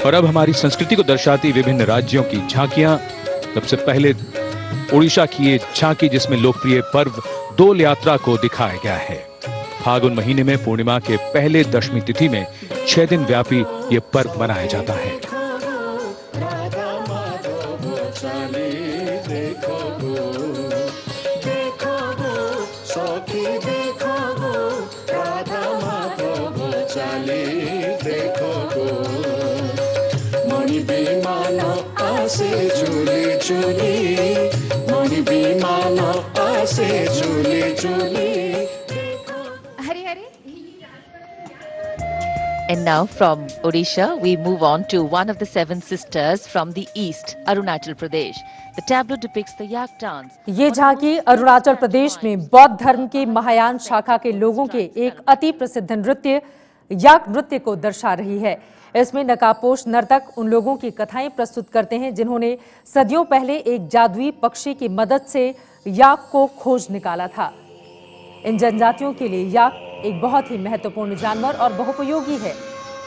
और अब हमारी संस्कृति को दर्शाती विभिन्न राज्यों की झांकियां। सबसे पहले ओडिशा की ये झांकी, जिसमें लोकप्रिय पर्व डोल यात्रा को दिखाया गया है। फागुन महीने में पूर्णिमा के पहले दशमी तिथि में 6 दिन व्यापी ये पर्व मनाया जाता है। And now from Odisha, we move on to one of the 7 sisters from the east, Arunachal Pradesh. The tableau depicts the yak dance. ये झांकी अरुणाचल प्रदेश में बौद्ध धर्म के महायान शाखा के लोगों के एक अति प्रसिद्ध नृत्य याक नृत्य को दर्शा रही है। इसमें नकाबपोश नर्तक उन लोगों की कथाएं प्रस्तुत करते हैं जिन्होंने सदियों पहले एक जादुई पक्षी की मदद से याक को खोज निकाला था। इन जनजातियों के लिए याक एक बहुत ही महत्वपूर्ण जानवर और बहुपयोगी है।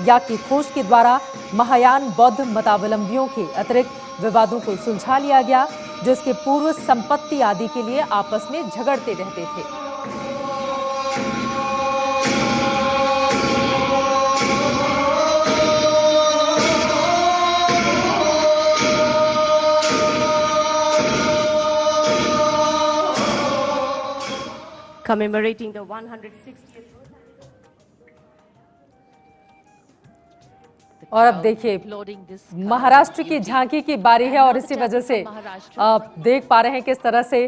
याक की खोज के द्वारा महायान बौद्ध मतावलंबियों के अतिरिक्त विवादों को सुलझा लिया गया, जो इसके पूर्व संपत्ति आदि के लिए आपस में झगड़ते रहते थे। Commemorating the 160th. और अब देखिए महाराष्ट्र की झांकी की बारी है और इसी वजह से आप देख पा रहे हैं किस तरह से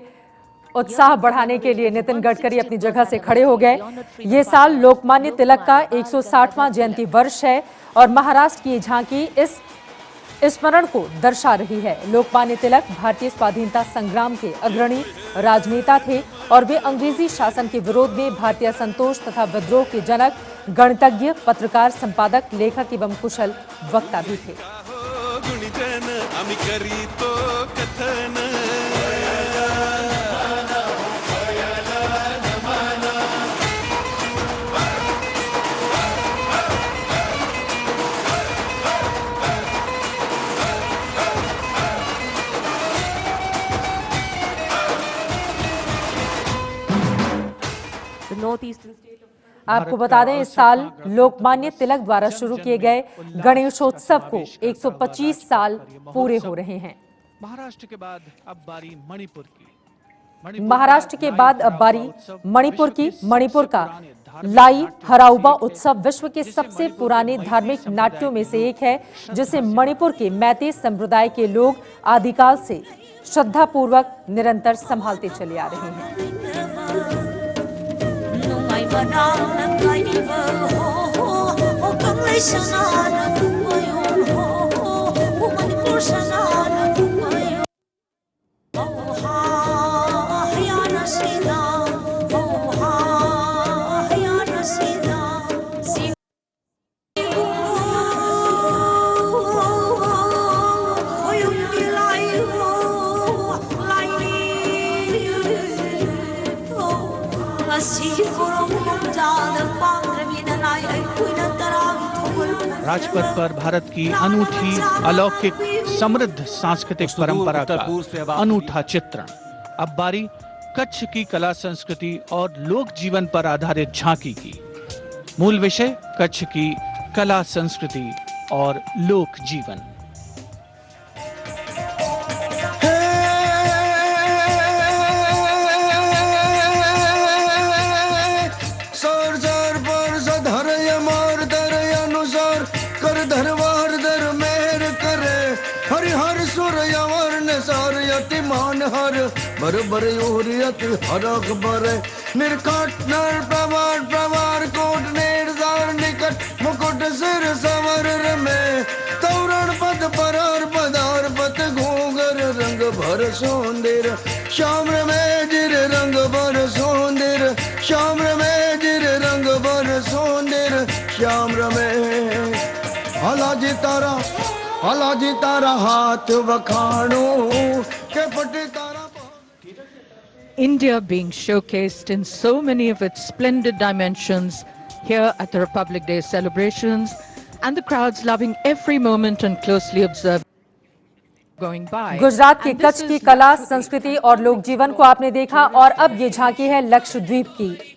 उत्साह बढ़ाने के लिए नितिन गडकरी अपनी जगह से खड़े हो गए। ये साल लोकमान्य तिलक का 160वां जयंती वर्ष है और महाराष्ट्र की झांकी इस स्मरण को दर्शा रही है। लोकमान्य तिलक भारतीय स्वाधीनता संग्राम के अग्रणी राजनेता थे और वे अंग्रेजी शासन के विरोध में भारतीय असंतोष तथा विद्रोह के जनक, गणितज्ञ, पत्रकार, संपादक, लेखक एवं कुशल वक्ता भी थे। आपको बता दें, इस साल लोकमान्य तिलक द्वारा शुरू किए गए गणेशोत्सव को 125 साल पूरे हो रहे हैं। महाराष्ट्र के बाद अब बारी मणिपुर की। मणिपुर का लाई हराउबा उत्सव विश्व के सबसे पुराने धार्मिक नाट्यों में से एक है, जिसे मणिपुर के मैते संप्रदाय के लोग आदिकाल से श्रद्धापूर्वक निरंतर संभालते चले आ रहे हैं। राजपथ पर भारत की अनूठी, अलौकिक, समृद्ध सांस्कृतिक परंपरा का अनूठा चित्रण। अब बारी कच्छ की कला संस्कृति और लोक जीवन पर आधारित झांकी की। मूल विषय कच्छ की कला संस्कृति और लोक जीवन। बर बर ओरियत हरक बर निर्काट नर प्रवार प्रवार कोट निर्जार निकट मुकुट सिर सवर में तौरण पद परार पदार पत घोगर रंग भर सोंदेर श्याम में जिर रंग भर सोंदेर श्याम में जिर रंग भर सोंदेर श्याम में हलाजी तारा हाथ वखाणो के पटे तारा। India being showcased in so many of its splendid dimensions here at the Republic Day celebrations. and the crowds loving every moment and closely observing going by. Gujarat के And this कच्छ की is कला, Lakshadweep. संस्कृति और लोक जीवन को आपने देखा और अब ये झांकी है लक्षद्वीप की।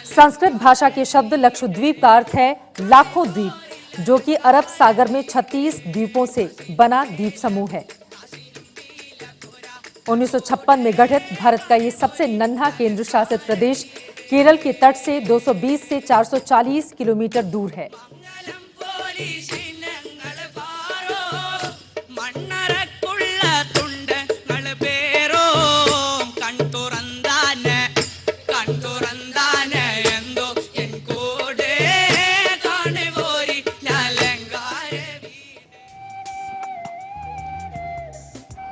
संस्कृत भाषा के शब्द लक्षद्वीप का अर्थ है लाखों द्वीप, जो कि अरब सागर में 36 द्वीपों से बना द्वीप समूह है। 1956 में गठित भारत का ये सबसे नन्हा केंद्र शासित प्रदेश केरल के तट से 220 से 440 किलोमीटर दूर है।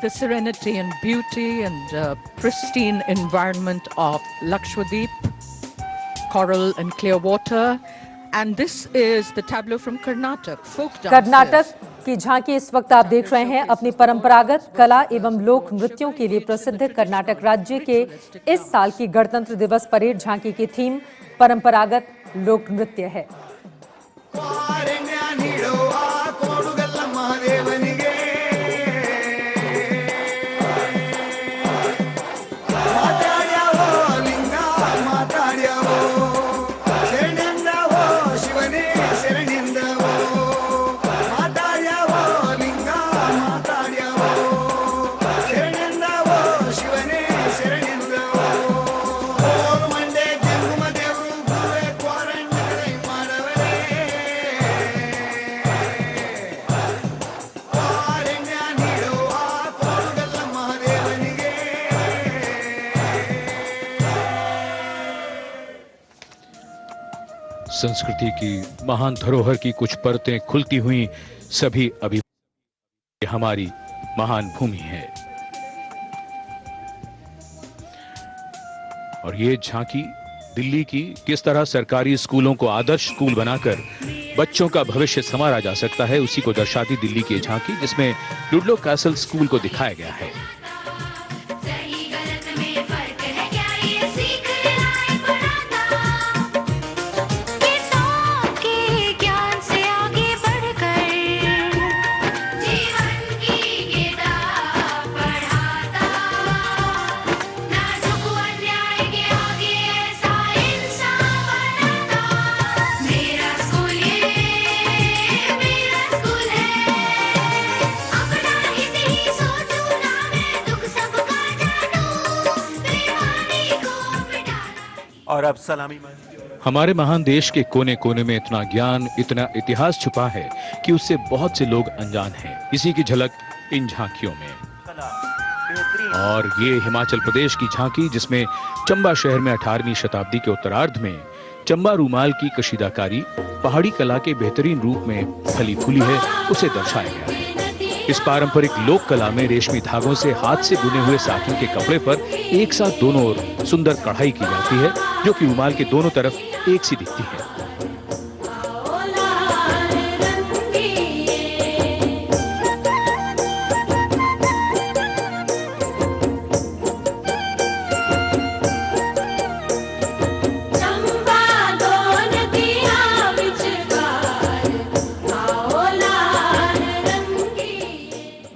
The serenity and beauty and pristine environment of Lakshadweep, coral and clear water. And this is the tableau from Karnataka, folk dances. Karnataka की झांकी इस वक्त आप देख रहे हैं। अपनी परंपरागत कला एवं लोक नृत्यों के लिए प्रसिद्ध कर्नाटक राज्य के इस साल की गणतंत्र दिवस परेड झांकी की थीम परंपरागत लोक नृत्य है। संस्कृति की महान धरोहर की कुछ परतें खुलती हुई सभी अभी हमारी महान भूमि है। और ये झांकी दिल्ली की किस तरह सरकारी स्कूलों को आदर्श स्कूल बनाकर बच्चों का भविष्य संवारा जा सकता है, उसी को दर्शाती दिल्ली की झांकी, जिसमें लुडलो कैसल स्कूल को दिखाया गया है। और अब सलामी। हमारे महान देश के कोने कोने में इतना ज्ञान, इतना इतिहास छुपा है कि उससे बहुत से लोग अनजान हैं। इसी की झलक इन झांकियों में। और ये हिमाचल प्रदेश की झांकी, जिसमें चंबा शहर में 18वीं शताब्दी के उत्तरार्ध में चंबा रूमाल की कशीदाकारी पहाड़ी कला के बेहतरीन रूप में फली फूली है, उसे दर्शाया गया है। इस पारंपरिक लोक कला में रेशमी धागों से हाथ से बुने हुए साथियों के कपड़े पर एक साथ दोनों ओर सुंदर कढ़ाई की जाती है, जो कि रूमाल के दोनों तरफ एक सी दिखती है।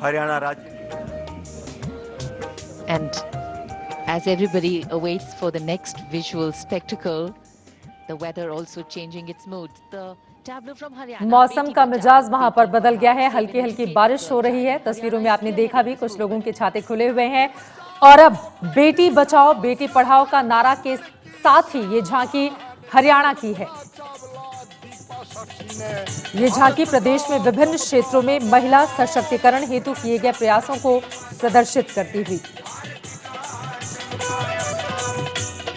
हरियाणा राज्य। And as everybody awaits for the next visual spectacle, the weather also changing its mood. The tableau from Haryana. मौसम का मिजाज वहां पर बदल गया है। हल्की हल्की बारिश हो रही है। तस्वीरों में आपने देखा भी, कुछ लोगों के छाते खुले हुए हैं। और अब बेटी बचाओ बेटी पढ़ाओ का नारा के साथ ही ये झांकी हरियाणा की है। ये झांकी प्रदेश में विभिन्न क्षेत्रों में महिला सशक्तिकरण हेतु किए गए प्रयासों को प्रदर्शित करती हुई।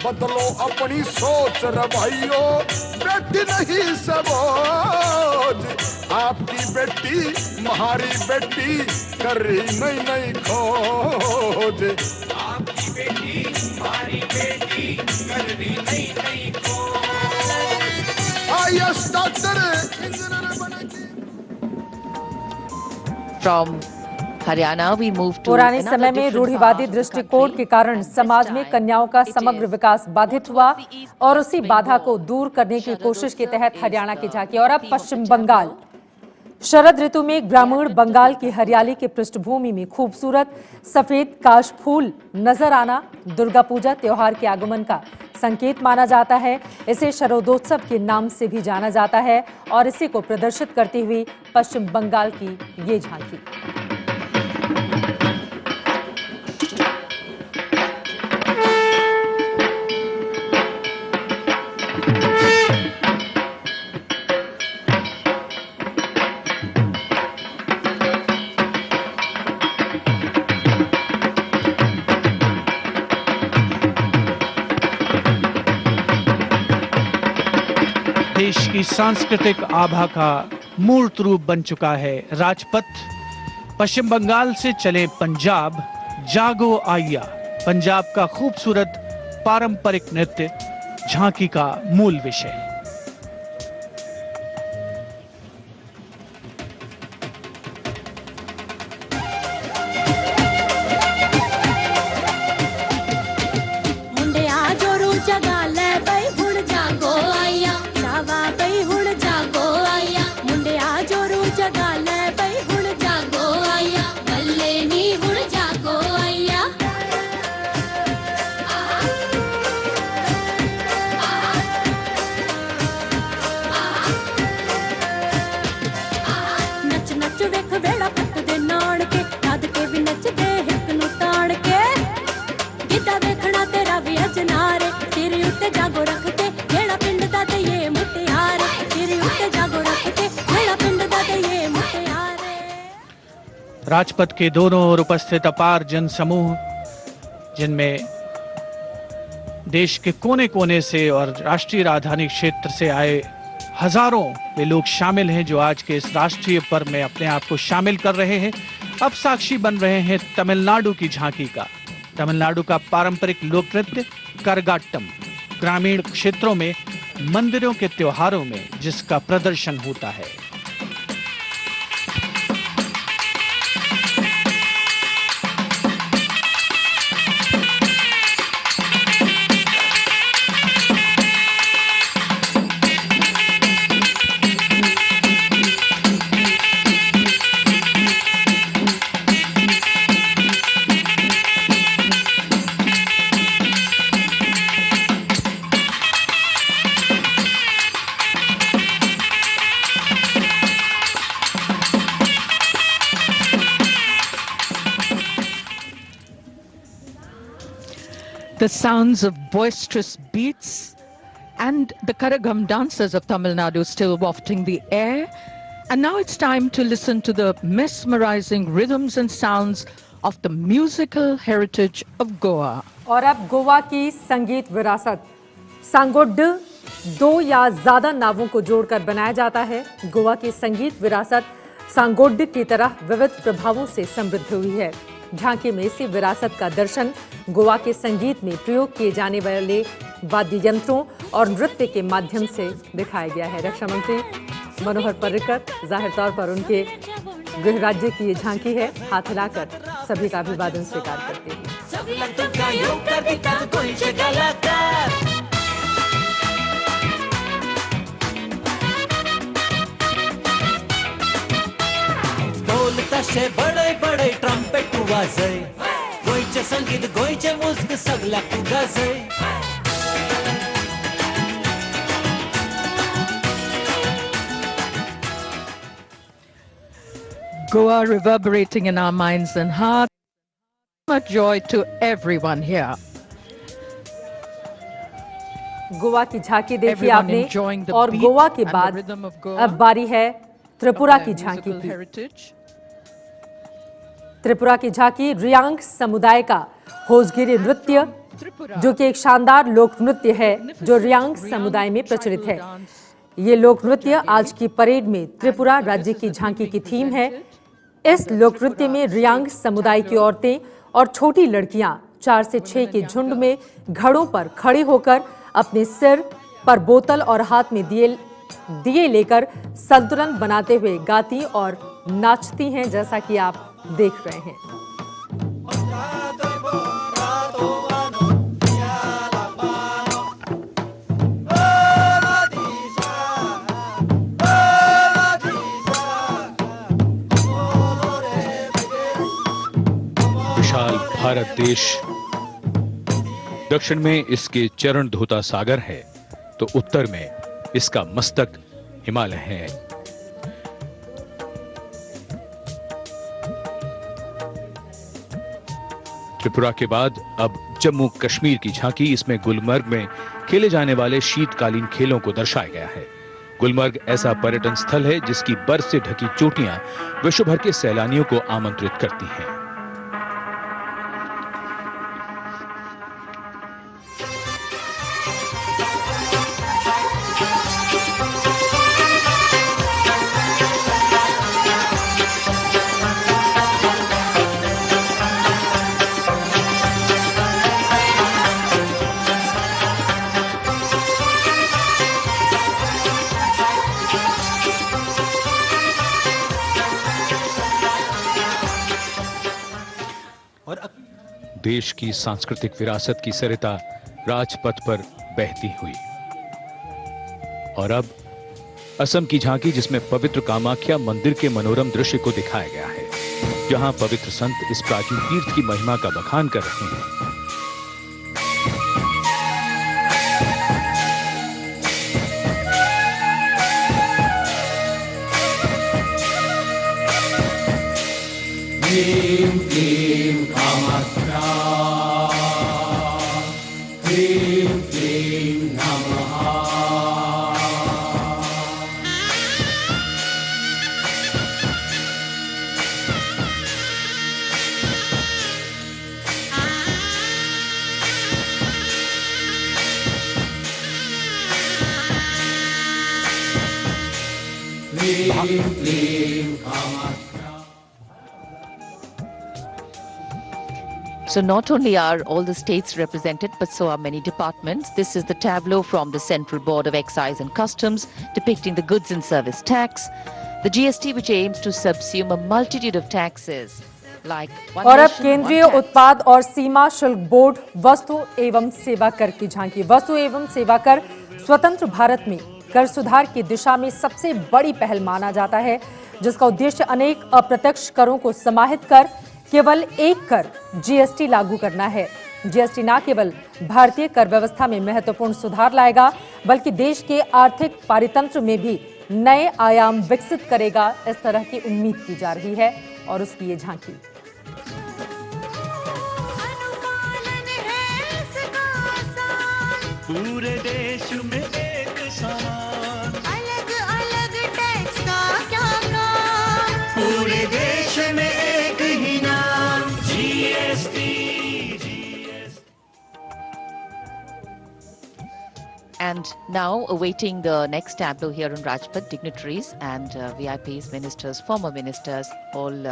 बदलो अपनी सोच रे भाइयों, बेटी नहीं सबोझ, आपकी बेटी हमारी बेटी कर रही नई नई खोज, आपकी बेटी हमारी बेटी कर रही नई नई खोज, आईएएस डॉक्टर इंजीनियर बनेगी। From Haryana, we move to पुराने another समय में different रूढ़िवादी part of the दृष्टिकोण country. के कारण समाज में कन्याओं का समग्र विकास बाधित हुआ और उसी बाधा को दूर करने की कोशिश के तहत हरियाणा की झांकी। और अब पश्चिम बंगाल, शरद ऋतु में ग्रामीण बंगाल की हरियाली के पृष्ठभूमि में खूबसूरत सफेद काश फूल नजर आना दुर्गा पूजा त्योहार के आगमन का संकेत माना जाता है। इसे शरदोत्सव के नाम से भी जाना जाता है और इसी को प्रदर्शित करती हुई पश्चिम बंगाल की ये झांकी। देश की सांस्कृतिक आभा का मूर्त रूप बन चुका है राजपथ। पश्चिम बंगाल से चले पंजाब, जागो आइया पंजाब का खूबसूरत पारंपरिक नृत्य झांकी का मूल विषय। राजपथ के दोनों ओर उपस्थित अपार जन समूह, जिनमें देश के कोने कोने से और राष्ट्रीय राजधानी क्षेत्र से आए हजारों वे लोग शामिल हैं, जो आज के इस राष्ट्रीय पर्व में अपने आप को शामिल कर रहे हैं। अब साक्षी बन रहे हैं तमिलनाडु की झांकी का। तमिलनाडु का पारंपरिक लोक नृत्य करगाट्टम ग्रामीण क्षेत्रों में मंदिरों के त्योहारों में जिसका प्रदर्शन होता है। The sounds of boisterous beats and the Karagam dancers of Tamil Nadu still wafting the air. And now it's time to listen to the mesmerizing rhythms and sounds of the musical heritage of Goa. और अब गोवा की संगीत विरासत सांगोड 2 या ज्यादा नावों को जोड़कर बनाया जाता है। गोवा की संगीत विरासत सांगोड की तरह विविध प्रभावों से समृद्ध हुई है। झांकी में इसी विरासत का दर्शन गोवा के संगीत में प्रयोग किए जाने वाले वाद्य यंत्रों और नृत्य के माध्यम से दिखाया गया है। रक्षा मंत्री मनोहर पर्रिकर जाहिर तौर पर उनके गृह राज्य की ये झांकी है, हाथ हिलाकर सभी का अभिवादन स्वीकार करते हैं। तशे बड़े बड़े ट्रम्पेट वाजय, गोयचे संगीत गोयचे मुझग सगळ्याक गाजय। Goa reverberating in our minds and hearts. Much joy to everyone here. Goa की झांकी देखी Everyone आपने enjoying the और beat गोवा के and the बाद rhythm of Goa अब बारी है त्रिपुरा of की their झांकी musical की। heritage. त्रिपुरा की झांकी रियांग समुदाय का होसगिरी नृत्य, जो कि एक शानदार लोक नृत्य है जो रियांग समुदाय में प्रचलित है। ये लोक नृत्य आज की परेड में त्रिपुरा राज्य की झांकी की थीम है। इस लोक नृत्य में रियांग समुदाय की औरतें और छोटी लड़कियां 4 से 6 के झुंड में घड़ों पर खड़ी होकर अपने सिर पर बोतल और हाथ में दिए लेकर संतुलन बनाते हुए गाती और नाचती हैं, जैसा कि आप देख रहे हैं। विशाल भारत देश, दक्षिण में इसके चरण धोता सागर है तो उत्तर में इसका मस्तक हिमालय है। त्रिपुरा के बाद अब जम्मू कश्मीर की झांकी, इसमें गुलमर्ग में खेले जाने वाले शीतकालीन खेलों को दर्शाया गया है। गुलमर्ग ऐसा पर्यटन स्थल है जिसकी बर्फ से ढकी चोटियां विश्व भर के सैलानियों को आमंत्रित करती हैं। देश की सांस्कृतिक विरासत की सरिता राजपथ पर बहती हुई। और अब असम की झांकी, जिसमें पवित्र कामाख्या मंदिर के मनोरम दृश्य को दिखाया गया है, जहां पवित्र संत इस प्राचीन तीर्थ की महिमा का बखान कर रहे हैं। क्लीं क्लीं कामाख्या, क्लीं क्लीं नमः। क्लीं क्लीं Kamakhya. So not only are all the states represented, but so are many departments. This is the tableau from the Central Board of Excise and Customs, depicting the goods and service tax, the GST, which aims to subsume a multitude of taxes like one और अब nation, केंद्रीय one tax. उत्पाद और सीमा शुल्क board वस्तु एवं सेवा कर की झांकी। वस्तु एवं सेवा कर स्वतंत्र भारत में कर सुधार की दिशा में सबसे बड़ी पहल माना जाता है, जिसका उद्देश्य अनेक अप्रत्यक्ष करों को समाहित कर केवल एक कर जीएसटी लागू करना है। जीएसटी न केवल भारतीय कर व्यवस्था में महत्वपूर्ण सुधार लाएगा, बल्कि देश के आर्थिक पारितंत्र में भी नए आयाम विकसित करेगा, इस तरह की उम्मीद की जा रही है। और उसकी ये झांकी। पूरे देश में एक समान, अलग अलग टैक्स का क्या काम, पूरे देश में एक ही नाम, GST. And now awaiting the next tableau here on Rajpath, dignitaries and VIPs, ministers, former ministers, all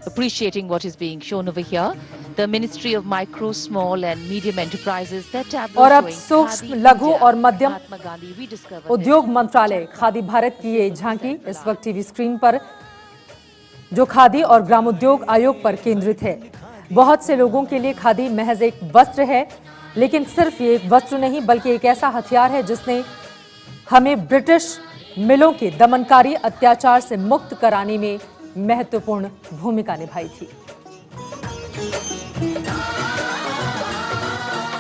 appreciating what is being shown over here. The Ministry of Micro, Small and Medium Enterprises, their tableau और अब showing सूक्ष्म, Khadi लघु India, और मध्यम Mahatma Gandhi rediscovered उद्योग मंत्रालय खादी भारत की ये झांकी इस वक्त टीवी स्क्रीन पर, जो खादी और ग्रामोद्योग आयोग पर केंद्रित है। बहुत से लोगों के लिए खादी महज एक वस्त्र है, लेकिन सिर्फ ये एक वस्त्र नहीं, बल्कि एक ऐसा हथियार है जिसने हमें ब्रिटिश मिलों के दमनकारी अत्याचार से मुक्त कराने में महत्वपूर्ण भूमिका निभाई थी।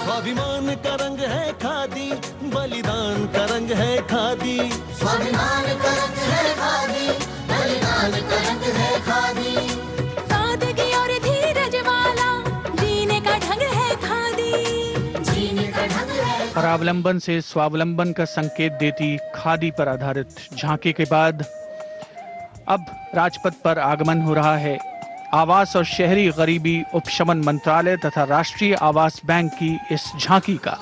स्वाभिमान का रंग है खादी, बलिदान का रंग है खादी, स्वाभिमान का रंग है खादी, बलिदान का रंग है खादी, सादगी और धीरज वाला जीने का ढंग है खादी, जीने का ढंग है। परावलंबन से स्वावलंबन का संकेत देती खादी पर आधारित झांकी के बाद अब राजपथ पर आगमन हो रहा है आवास और शहरी गरीबी उपशमन मंत्रालय तथा राष्ट्रीय आवास बैंक की इस झांकी का,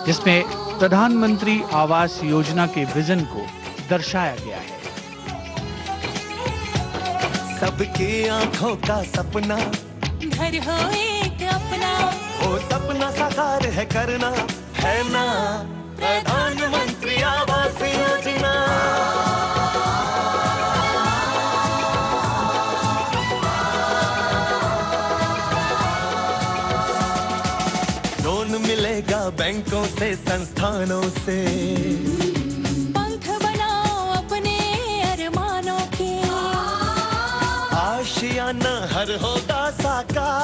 जिसमें प्रधानमंत्री आवास योजना के विजन को दर्शाया गया है। सबकी आंखों का सपना घर हो एक अपना, वो सपना साकार है करना, है ना प्रधानमंत्री आवास योजना। लोन मिलेगा बैंकों से, संस्थानों से, पंख बनाओ अपने अरमानों के, आशियाना हर होगा साकार।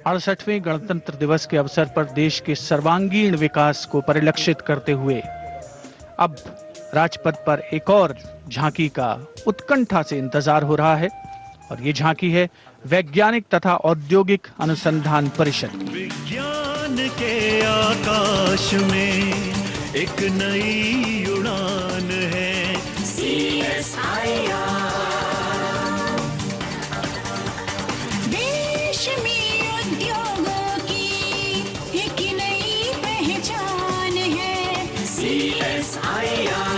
68वें गणतंत्र दिवस के अवसर पर देश के सर्वांगीण विकास को परिलक्षित करते हुए अब राजपथ पर एक और झांकी का उत्कंठा से इंतजार हो रहा है और ये झांकी है वैज्ञानिक तथा औद्योगिक अनुसंधान परिषद की। विज्ञान के आकाश में एक नई उड़ान है CSIR। देश में उद्योगों की एक नई पहचान है CSIR।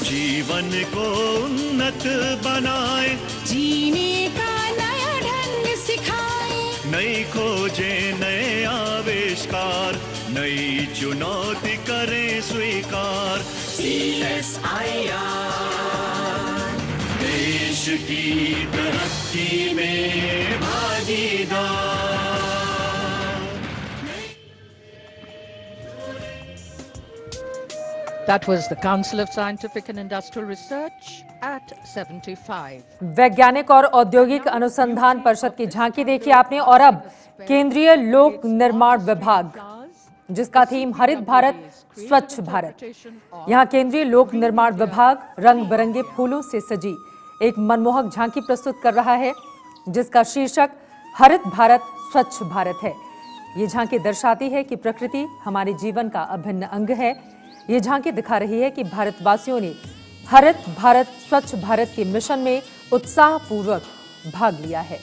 जीवन को उन्नत बनाए, जीने का नया ढंग सिखाए, नई खोजे नए आविष्कार, नई चुनौती करें स्वीकार CSIR। देश की तरक्की में भागीदार। That was the Council of Scientific and Industrial Research at 75. वैज्ञानिक और औद्योगिक अनुसंधान परिषद की झांकी देखी आपने। और अब केंद्रीय लोक निर्माण विभाग, जिसका थीम हरित भारत स्वच्छ भारत। यहाँ केंद्रीय लोक निर्माण विभाग रंग बिरंगे फूलों से सजी एक मनमोहक झांकी प्रस्तुत कर रहा है, जिसका शीर्षक हरित भारत स्वच्छ भारत है। ये झांकी दर्शाती है कि प्रकृति हमारे जीवन का अभिन्न अंग है। ये झांकी दिखा रही है कि भारतवासियों ने हरित भारत स्वच्छ भारत के मिशन में उत्साहपूर्वक भाग लिया है।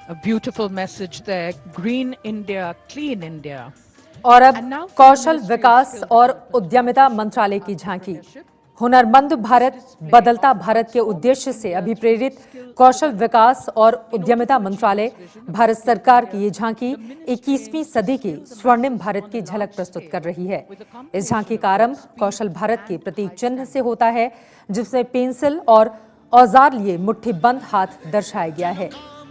A beautiful message there. Green India, clean India. और अब कौशल विकास और उद्यमिता मंत्रालय की झांकी। हुनरमंद भारत बदलता भारत के उद्देश्य से अभिप्रेरित कौशल विकास और उद्यमिता मंत्रालय भारत सरकार की ये झांकी 21वीं सदी के स्वर्णिम भारत की झलक प्रस्तुत कर रही है। इस झांकी का आरंभ कौशल भारत के प्रतीक चिन्ह से होता है, जिसमें पेंसिल और औजार लिए मुट्ठीबंद हाथ दर्शाया गया है,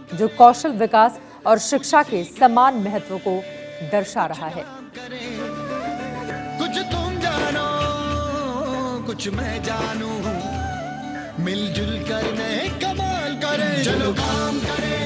जो कौशल विकास और शिक्षा के समान महत्व को दर्शा रहा है। कुछ तुम जानो कुछ मैं जानूं, मिलजुल कर नए कमाल करें, चलो काम करें।